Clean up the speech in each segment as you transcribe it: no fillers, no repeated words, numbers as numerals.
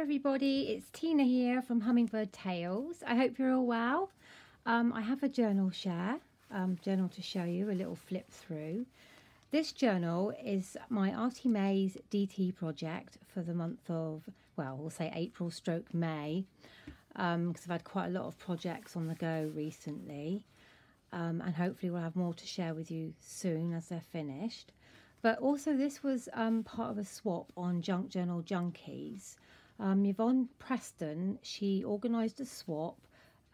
everybody, it's Tina here from Hummingbird Tales. I hope you're all well. I have a journal journal to show you, a little flip through. This journal is my Arty May's DT project for the month of, well, we'll say April/May, because I've had quite a lot of projects on the go recently, and hopefully we'll have more to share with you soon as they're finished. But also this was part of a swap on Junk Journal Junkies. Yvonne Preston, she organised a swap,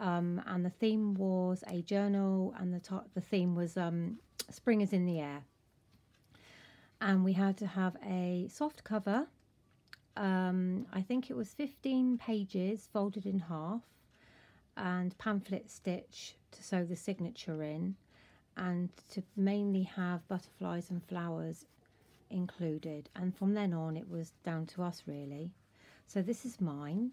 and the theme was a journal, and the theme was Spring is in the Air. And we had to have a soft cover. I think it was 15 pages folded in half, and pamphlet stitch to sew the signature in, and to mainly have butterflies and flowers included. And from then on it was down to us really. So this is mine,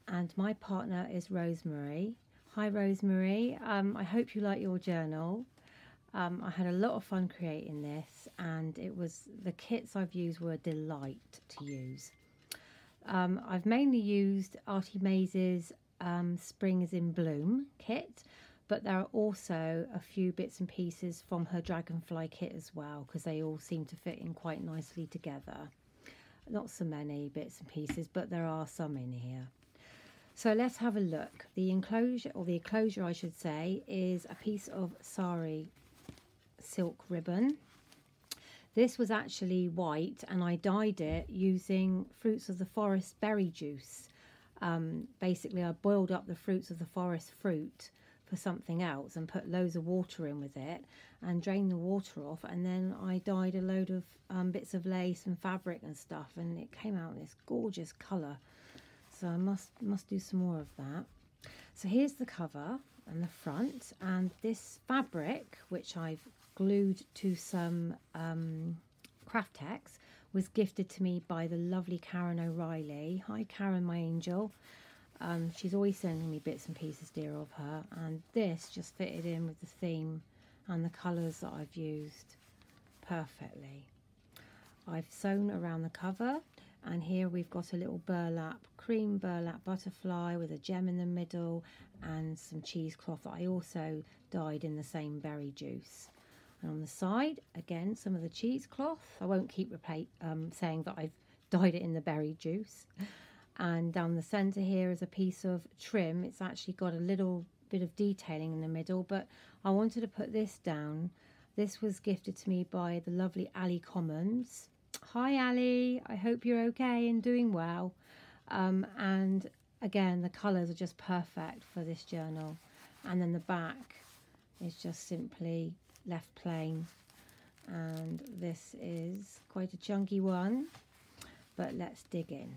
and my partner is Rosemary. Hi Rosemary, I hope you like your journal. I had a lot of fun creating this, and the kits I've used were a delight to use. I've mainly used Arty May's Spring is in Bloom kit, but there are also a few bits and pieces from her Dragonfly kit as well, because they all seem to fit in quite nicely together. Not so many bits and pieces, but there are some in here. So let's have a look. The enclosure I should say, is a piece of sari silk ribbon. This was actually white, and I dyed it using Fruits of the Forest berry juice. Basically I boiled up the Fruits of the Forest fruit for something else and put loads of water in with it and drained the water off, and then I dyed a load of bits of lace and fabric and stuff, and it came out in this gorgeous colour. So I must do some more of that. So here's the cover and the front, and this fabric, which I've glued to some Craftex, was gifted to me by the lovely Karen O'Reilly. Hi Karen, my angel. She's always sending me bits and pieces, dear of her, and this just fitted in with the theme and the colours that I've used perfectly. I've sewn around the cover, and here we've got a little cream burlap butterfly with a gem in the middle and some cheesecloth that I also dyed in the same berry juice. And on the side, again, some of the cheesecloth. I won't keep saying that I've dyed it in the berry juice. And down the centre here is a piece of trim. It's actually got a little bit of detailing in the middle, but I wanted to put this down. This was gifted to me by the lovely Ali Commons. Hi Ali, I hope you're okay and doing well. And again, the colours are just perfect for this journal. And then the back is just simply left plain. And this is quite a chunky one, but let's dig in.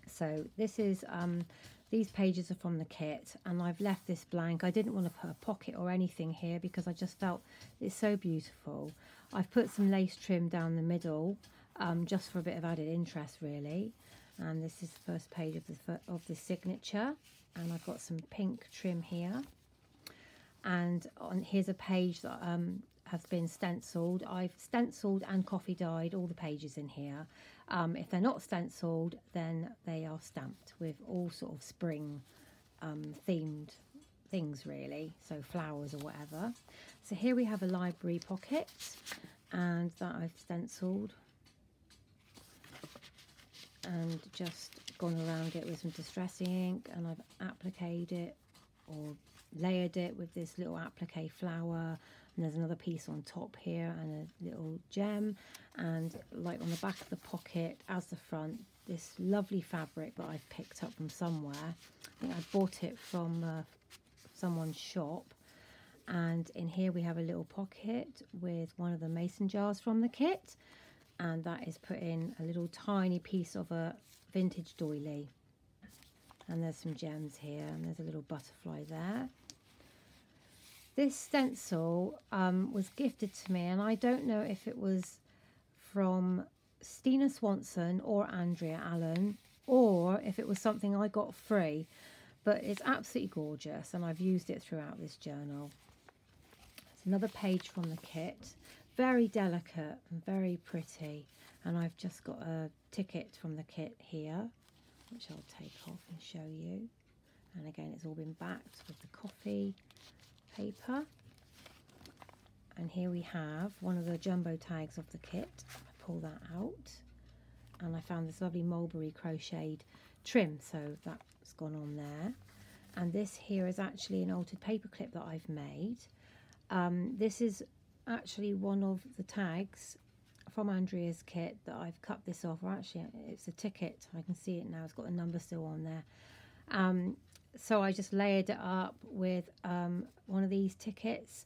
So this is, these pages are from the kit, and I've left this blank. I didn't want to put a pocket or anything here because I just felt it's so beautiful. I've put some lace trim down the middle, just for a bit of added interest really. And this is the first page of the signature, and I've got some pink trim here. And here's a page that has been stenciled. I've stenciled and coffee dyed all the pages in here. If they're not stenciled, then they are stamped with all sort of spring themed things really, so flowers or whatever. So here we have a library pocket, and that I've stenciled and just gone around it with some distressing ink, and I've appliqued it or layered it with this little applique flower. And there's another piece on top here and a little gem, and like on the back of the pocket as the front, this lovely fabric that I've picked up from somewhere. I think I bought it from someone's shop. And in here we have a little pocket with one of the mason jars from the kit, and that is put in a little tiny piece of a vintage doily. And there's some gems here, and there's a little butterfly there. This stencil was gifted to me, and I don't know if it was from Stina Swanson or Andrea Allen, or if it was something I got free, but it's absolutely gorgeous, and I've used it throughout this journal. It's another page from the kit, very delicate and very pretty, and I've just got a ticket from the kit here, which I'll take off and show you. And again, it's all been backed with the coffee paper. And here we have one of the jumbo tags of the kit. I pull that out, and I found this lovely mulberry crocheted trim, so that's gone on there. And this here is actually an altered paper clip that I've made. This is actually one of the tags from Andrea's kit that I've cut this off, or actually it's a ticket. I can see it now, it's got the number still on there. So I just layered it up with one of these tickets.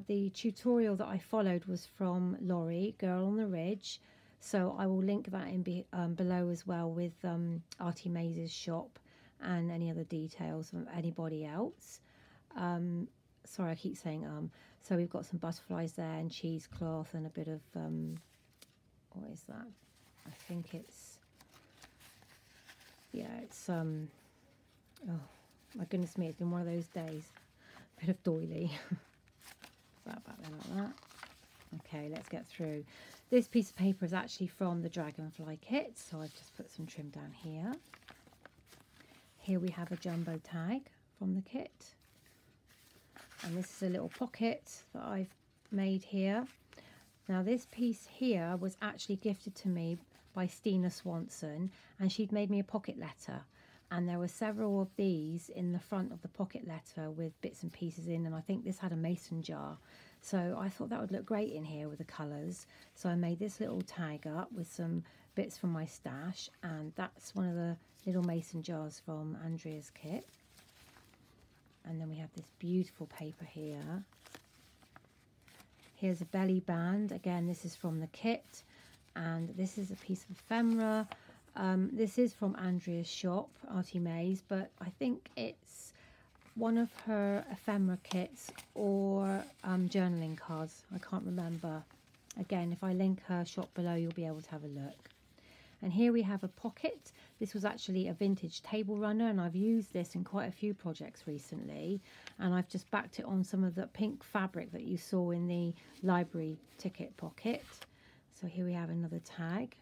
The tutorial that I followed was from Laurie, Girl on the Ridge, so I will link that in below as well with Arty Maze's shop and any other details from anybody else. Sorry, I keep saying so we've got some butterflies there and cheesecloth and a bit of what is that? I think it's, yeah, it's oh my goodness me, it's been one of those days. A bit of doily. That back there like that. Okay, let's get through. This piece of paper is actually from the Dragonfly kit, so I've just put some trim down here. Here we have a jumbo tag from the kit. And this is a little pocket that I've made here. Now this piece here was actually gifted to me by Stina Swanson, and she'd made me a pocket letter. And there were several of these in the front of the pocket letter with bits and pieces in, and I think this had a mason jar. So I thought that would look great in here with the colours. So I made this little tag up with some bits from my stash, and that's one of the little mason jars from Andrea's kit. And then we have this beautiful paper here. Here's a belly band. Again, this is from the kit, and this is a piece of ephemera. This is from Andrea's shop, Arty Maze, but I think it's one of her ephemera kits or journaling cards. I can't remember. Again, if I link her shop below, you'll be able to have a look. And here we have a pocket. This was actually a vintage table runner, and I've used this in quite a few projects recently. And I've just backed it on some of the pink fabric that you saw in the library ticket pocket. So here we have another tag.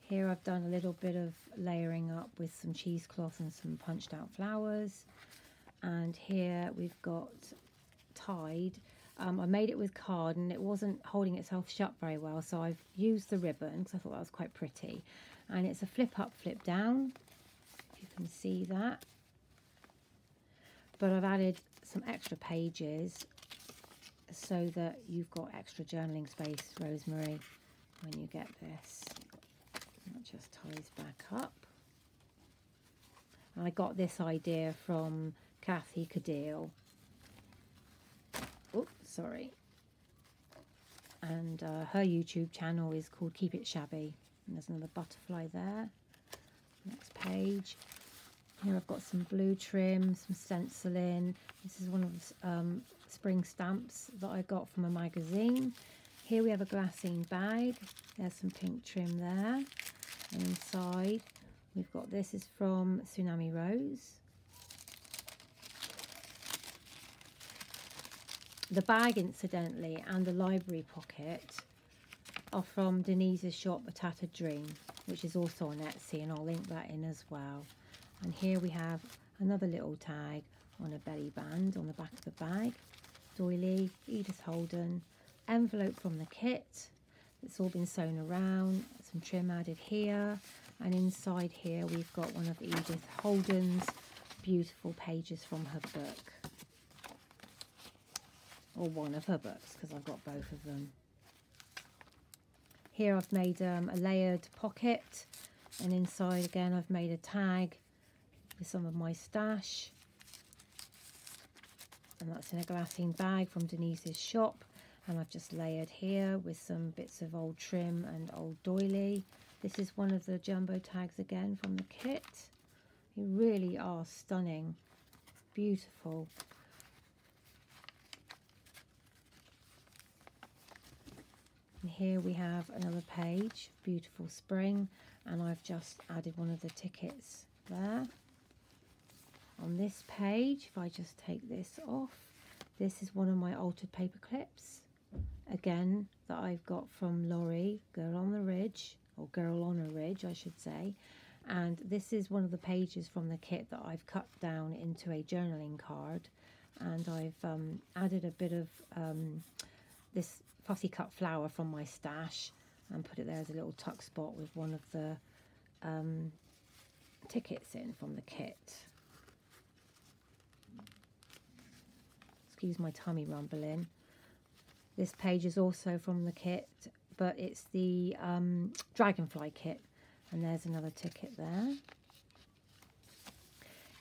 Here I've done a little bit of layering up with some cheesecloth and some punched out flowers. And here we've got tied. I made it with card and it wasn't holding itself shut very well, so I've used the ribbon because I thought that was quite pretty. And it's a flip up, flip down, if you can see that. But I've added some extra pages so that you've got extra journaling space, Rosemary, when you get this. That just ties back up. I got this idea from Kathy Cadile. Oh, sorry. And her YouTube channel is called Keep It Shabby. And there's another butterfly there. Next page. Here I've got some blue trim, some stenciling. This is one of the spring stamps that I got from a magazine. Here we have a glassine bag. There's some pink trim there. And inside we've got, this is from Tsunami Rose. The bag, incidentally, and the library pocket are from Denise's shop, A Tattered Dream, which is also on Etsy, and I'll link that in as well. And here we have another little tag on a belly band on the back of the bag. Doily, Edith Holden, envelope from the kit. It's all been sewn around, some trim added here, and inside here we've got one of Edith Holden's beautiful pages from her book. Or one of her books, because I've got both of them. Here I've made a layered pocket, and inside again I've made a tag with some of my stash. And that's in a glassine bag from Denise's shop. And I've just layered here with some bits of old trim and old doily. This is one of the jumbo tags again from the kit. They really are stunning, beautiful. And here we have another page, beautiful spring, and I've just added one of the tickets there. On this page, if I just take this off, this is one of my altered paper clips. again, that I've got from Laurie, Girl on the Ridge, or Girl on a Ridge, I should say. And this is one of the pages from the kit that I've cut down into a journaling card. And I've added a bit of this fussy cut flower from my stash and put it there as a little tuck spot with one of the tickets in from the kit. Excuse my tummy rumbling. This page is also from the kit, but it's the dragonfly kit, and there's another ticket there.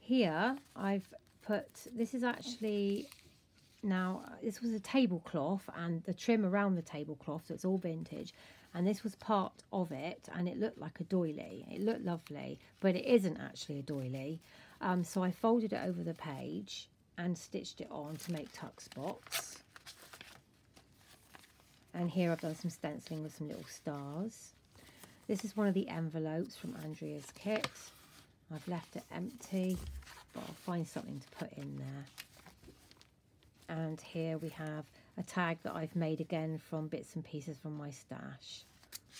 Here I've put, this is actually, now this was a tablecloth and the trim around the tablecloth, so it's all vintage, and this was part of it, and it looked like a doily. It looked lovely, but it isn't actually a doily. So I folded it over the page and stitched it on to make tuck spots. And here I've done some stenciling with some little stars. This is one of the envelopes from Andrea's kit. I've left it empty, but I'll find something to put in there. And here we have a tag that I've made again from bits and pieces from my stash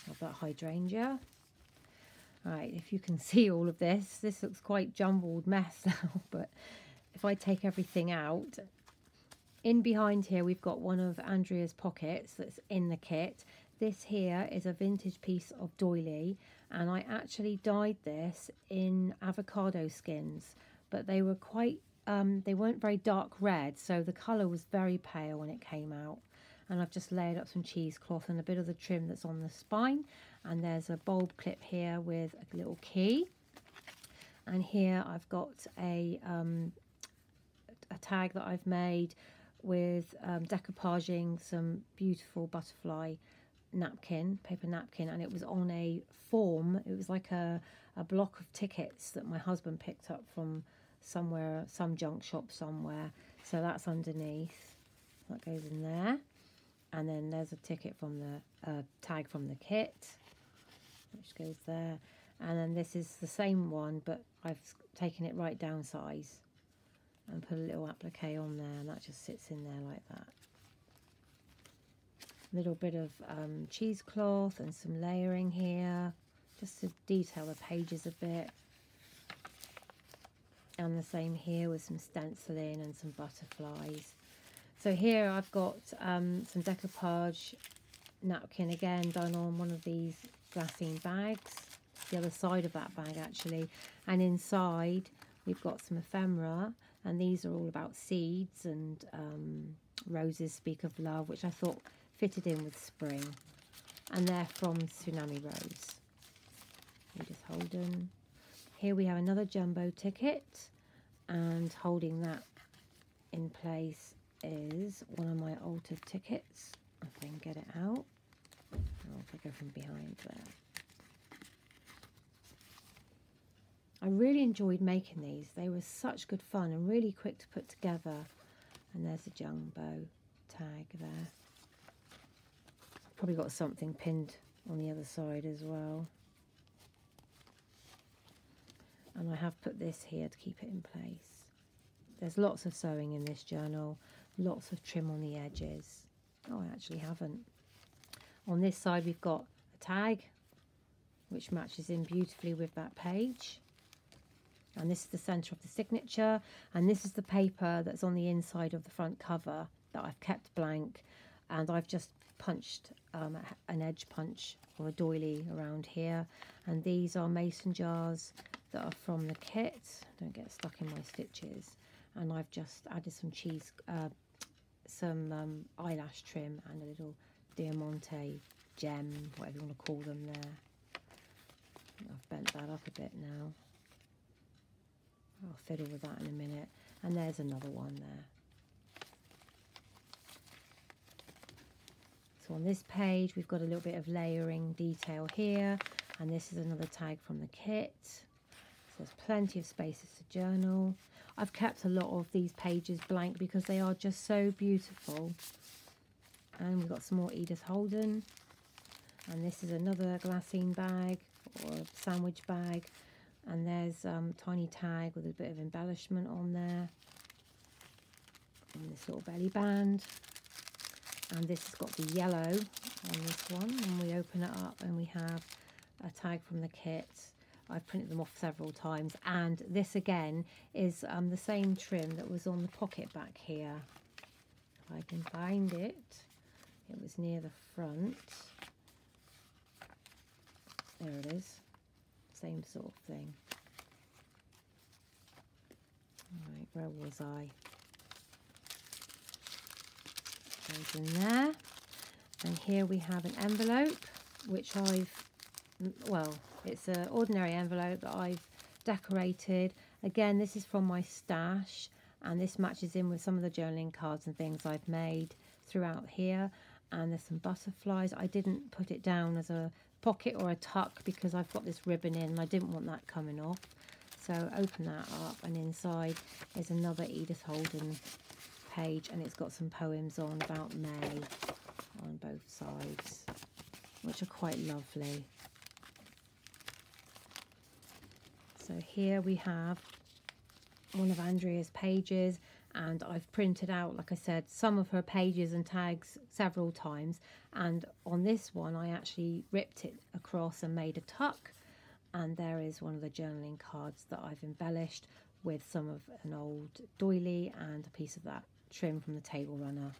of that hydrangea. Right, if you can see all of this, this looks quite jumbled mess now, but if I take everything out, in behind here we've got one of Andrea's pockets that's in the kit. This here is a vintage piece of doily, and I actually dyed this in avocado skins, but they were quite they weren't very dark red, so the colour was very pale when it came out. And I've just layered up some cheesecloth and a bit of the trim that's on the spine, and there's a bulb clip here with a little key, and here I've got a tag that I've made with decoupaging some beautiful butterfly napkin, paper napkin, and it was on a form. It was like a block of tickets that my husband picked up from somewhere, some junk shop somewhere. So that's underneath, that goes in there. And then there's a ticket from the tag from the kit, which goes there. And then this is the same one, but I've taken it right down size and put a little applique on there, and that just sits in there like that. A little bit of cheesecloth and some layering here, just to detail the pages a bit. And the same here with some stenciling and some butterflies. So here I've got some decoupage napkin again done on one of these glassine bags, the other side of that bag actually, and inside we've got some ephemera, and these are all about seeds and roses speak of love, which I thought fitted in with spring, and they're from Tsunami Rose. Edith Holden. Here we have another jumbo ticket, and holding that in place is one of my altered tickets. If I can get it out, I'll go from behind there. I really enjoyed making these. They were such good fun and really quick to put together. And there's a jumbo tag there. I've probably got something pinned on the other side as well. And I have put this here to keep it in place. There's lots of sewing in this journal, lots of trim on the edges. Oh, I actually haven't. On this side we've got a tag, which matches in beautifully with that page. And this is the centre of the signature, and this is the paper that's on the inside of the front cover that I've kept blank, and I've just punched an edge punch or a doily around here. And these are mason jars that are from the kit. Don't get stuck in my stitches. And I've just added some eyelash trim and a little diamante gem, whatever you want to call them there. I've bent that up a bit now. I'll fiddle with that in a minute. And there's another one there. So on this page we've got a little bit of layering detail here, and this is another tag from the kit. So there's plenty of spaces to journal. I've kept a lot of these pages blank because they are just so beautiful. And we've got some more Edith Holden, and this is another glassine bag or sandwich bag, and there's a tiny tag with a bit of embellishment on there, and this little belly band. And this has got the yellow on this one. When we open it up and we have a tag from the kit. I've printed them off several times, and this again is the same trim that was on the pocket back here. If I can find it, it was near the front. There it is, same sort of thing. Right, where was I? Goes in there, and here we have an envelope, which well, it's an ordinary envelope that I've decorated. Again, this is from my stash, and this matches in with some of the journaling cards and things I've made throughout here. And there's some butterflies. I didn't put it down as a pocket or a tuck because I've got this ribbon in and I didn't want that coming off. So open that up, and inside is another Edith Holden page, and it's got some poems on about May on both sides, which are quite lovely. So here we have one of Andrea's pages, and I've printed out, like I said, some of her pages and tags several times, and on this one I actually ripped it across and made a tuck, and there is one of the journaling cards that I've embellished with some of an old doily and a piece of that trim from the table runner.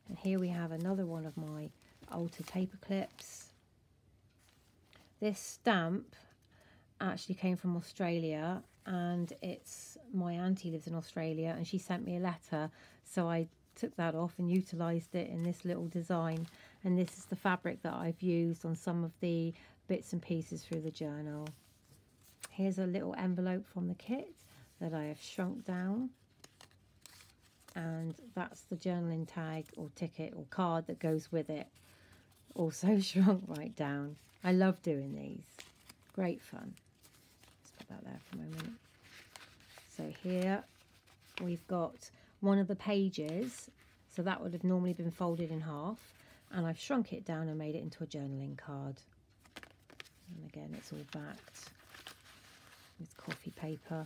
And here we have another one of my altered paper clips. This stamp actually came from Australia, and it's my auntie lives in Australia, and she sent me a letter, so I took that off and utilised it in this little design. And this is the fabric that I've used on some of the bits and pieces through the journal. Here's a little envelope from the kit that I have shrunk down, and that's the journaling tag or ticket or card that goes with it, also shrunk right down. I love doing these, great fun. Let's put that there for a moment. So here we've got one of the pages, so that would have normally been folded in half, and I've shrunk it down and made it into a journaling card. And again, it's all backed with coffee paper.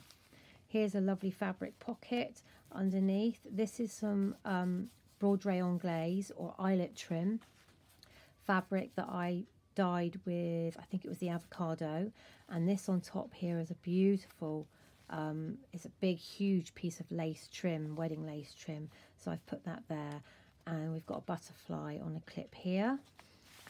Here's a lovely fabric pocket underneath. This is some broderie anglaise or eyelet trim fabric that I dyed with, I think it was the avocado, and this on top here is a beautiful, it's a big huge piece of lace trim, wedding lace trim, so I've put that there. And we've got a butterfly on a clip here,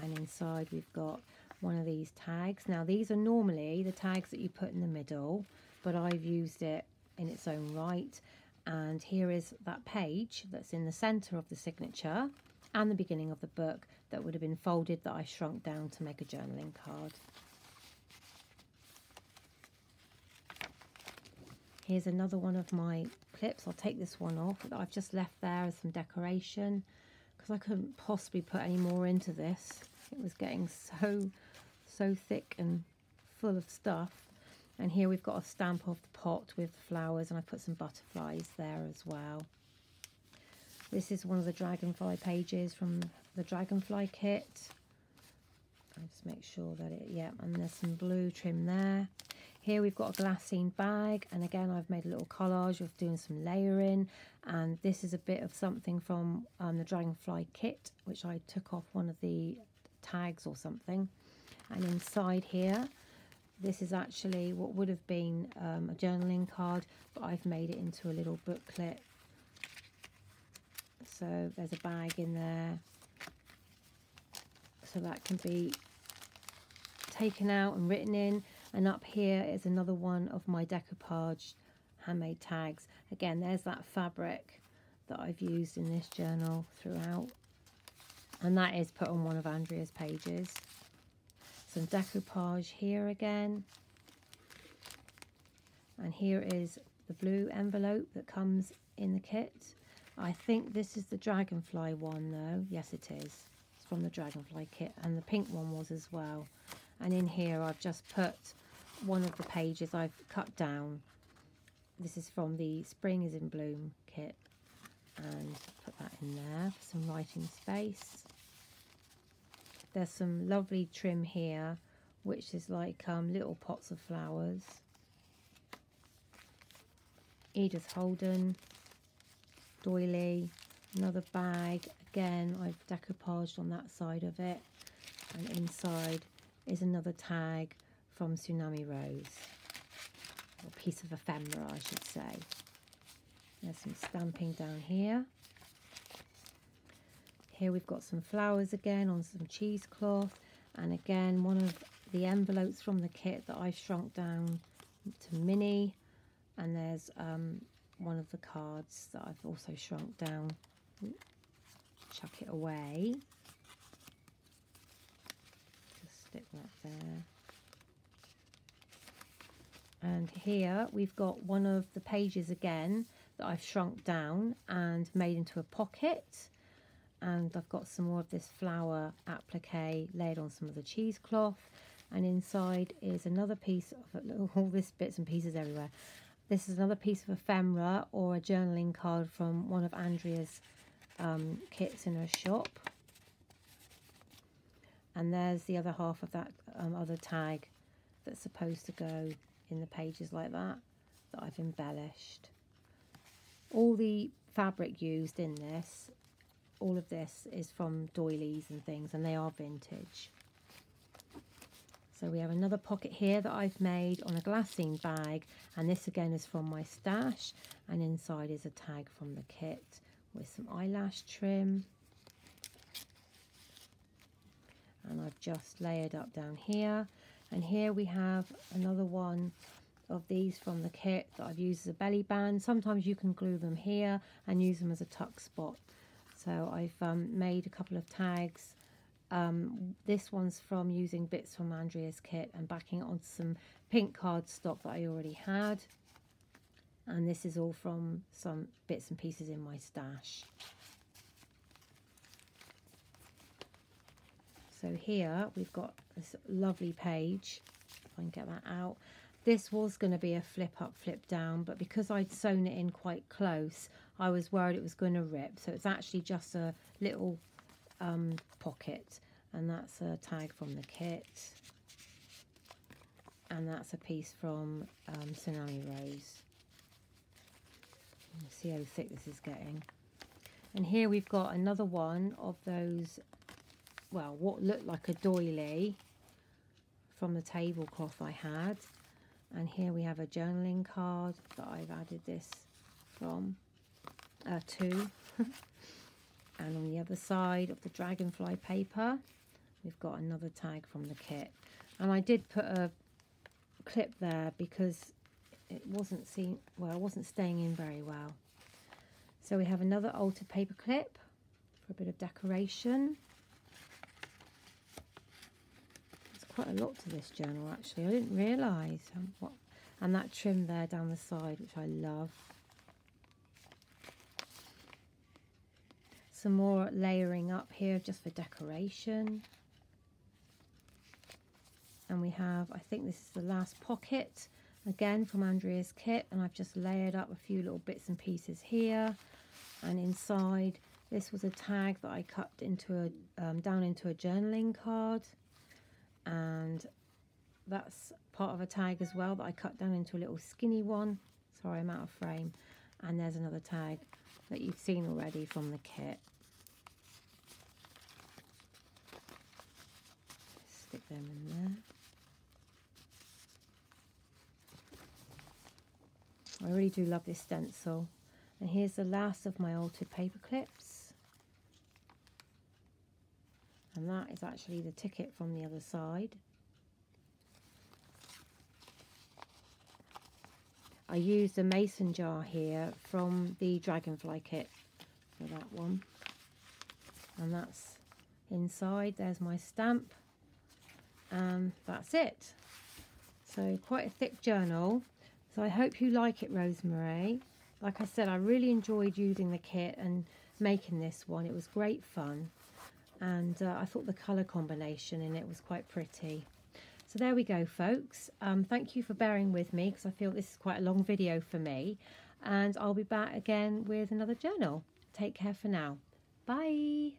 and inside we've got one of these tags. Now these are normally the tags that you put in the middle, but I've used it in its own right. And here is that page that's in the center of the signature and the beginning of the book that would have been folded, that I shrunk down to make a journaling card. Here's another one of my clips. I'll take this one off that I've just left there as some decoration because I couldn't possibly put any more into this. It was getting so thick and full of stuff. And here we've got a stamp of the pot with flowers, and I put some butterflies there as well. This is one of the dragonfly pages from the dragonfly kit. I'll just make sure that and there's some blue trim there. Here we've got a glassine bag, and again I've made a little collage of doing some layering, and this is a bit of something from the dragonfly kit, which I took off one of the tags or something. And inside here, this is actually what would have been a journaling card, but I've made it into a little booklet. So there's a bag in there, so that can be taken out and written in. And up here is another one of my decoupage handmade tags. Again, there's that fabric that I've used in this journal throughout, and that is put on one of Andrea's pages. Some decoupage here again, and here is the blue envelope that comes in the kit. I think this is the dragonfly one though. Yes, it is. It's from the dragonfly kit, and the pink one was as well. And in here I've just put one of the pages I've cut down. This is from the Spring is in Bloom kit, and put that in there for some writing space. There's some lovely trim here, which is like little pots of flowers. Edith Holden. doily, another bag. Again, I've decoupaged on that side of it. And inside is another tag from Tsunami Rose. Or piece of ephemera, I should say. There's some stamping down here. Here we've got some flowers again on some cheesecloth. And again, one of the envelopes from the kit that I've shrunk down to mini. And there's one of the cards that I've also shrunk down. Chuck it away. Just stick that there. And here we've got one of the pages again that I've shrunk down and made into a pocket. And I've got some more of this flower applique laid on some of the cheesecloth. And inside is another piece of all this bits and pieces everywhere. This is another piece of ephemera or a journaling card from one of Andrea's kits in her shop. And there's the other half of that other tag that's supposed to go in the pages like that I've embellished. All the fabric used in this, all of this is from doilies and things, and they are vintage. So we have another pocket here that I've made on a glassine bag, and this again is from my stash, and inside is a tag from the kit with some eyelash trim. And I've just layered up down here, and here we have another one of these from the kit that I've used as a belly band. Sometimes you can glue them here and use them as a tuck spot. So I've made a couple of tags. This one's from using bits from Andrea's kit and backing it onto some pink cardstock that I already had. And this is all from some bits and pieces in my stash. So here we've got this lovely page, if I can get that out. This was going to be a flip up, flip down, but because I'd sewn it in quite close, I was worried it was going to rip. So it's actually just a little pocket, and that's a tag from the kit. And that's a piece from Tsunami Rose. See how thick this is getting. And here we've got another one of those, well, what looked like a doily from the tablecloth I had. And here we have a journaling card that I've added this from, to. And on the other side of the dragonfly paper, we've got another tag from the kit. And I did put a clip there because it wasn't staying in very well. So we have another altered paper clip for a bit of decoration. Quite a lot to this journal actually. I didn't realise what, and that trim there down the side, which I love. Some more layering up here just for decoration. And we have, I think this is the last pocket again from Andrea's kit, and I've just layered up a few little bits and pieces here. And inside, this was a tag that I cut into a down into a journaling card. And that's part of a tag as well that I cut down into a little skinny one. Sorry, I'm out of frame. And there's another tag that you've seen already from the kit. Stick them in there. I really do love this stencil. And here's the last of my altered paper clips. And that is actually the ticket from the other side. I used a mason jar here from the dragonfly kit for that one. And that's inside. There's my stamp. And that's it. So quite a thick journal. So I hope you like it, Rosemary. Like I said, I really enjoyed using the kit and making this one. It was great fun. And I thought the colour combination in it was quite pretty. So there we go, folks. Thank you for bearing with me because I feel this is quite a long video for me. And I'll be back again with another journal. Take care for now. Bye.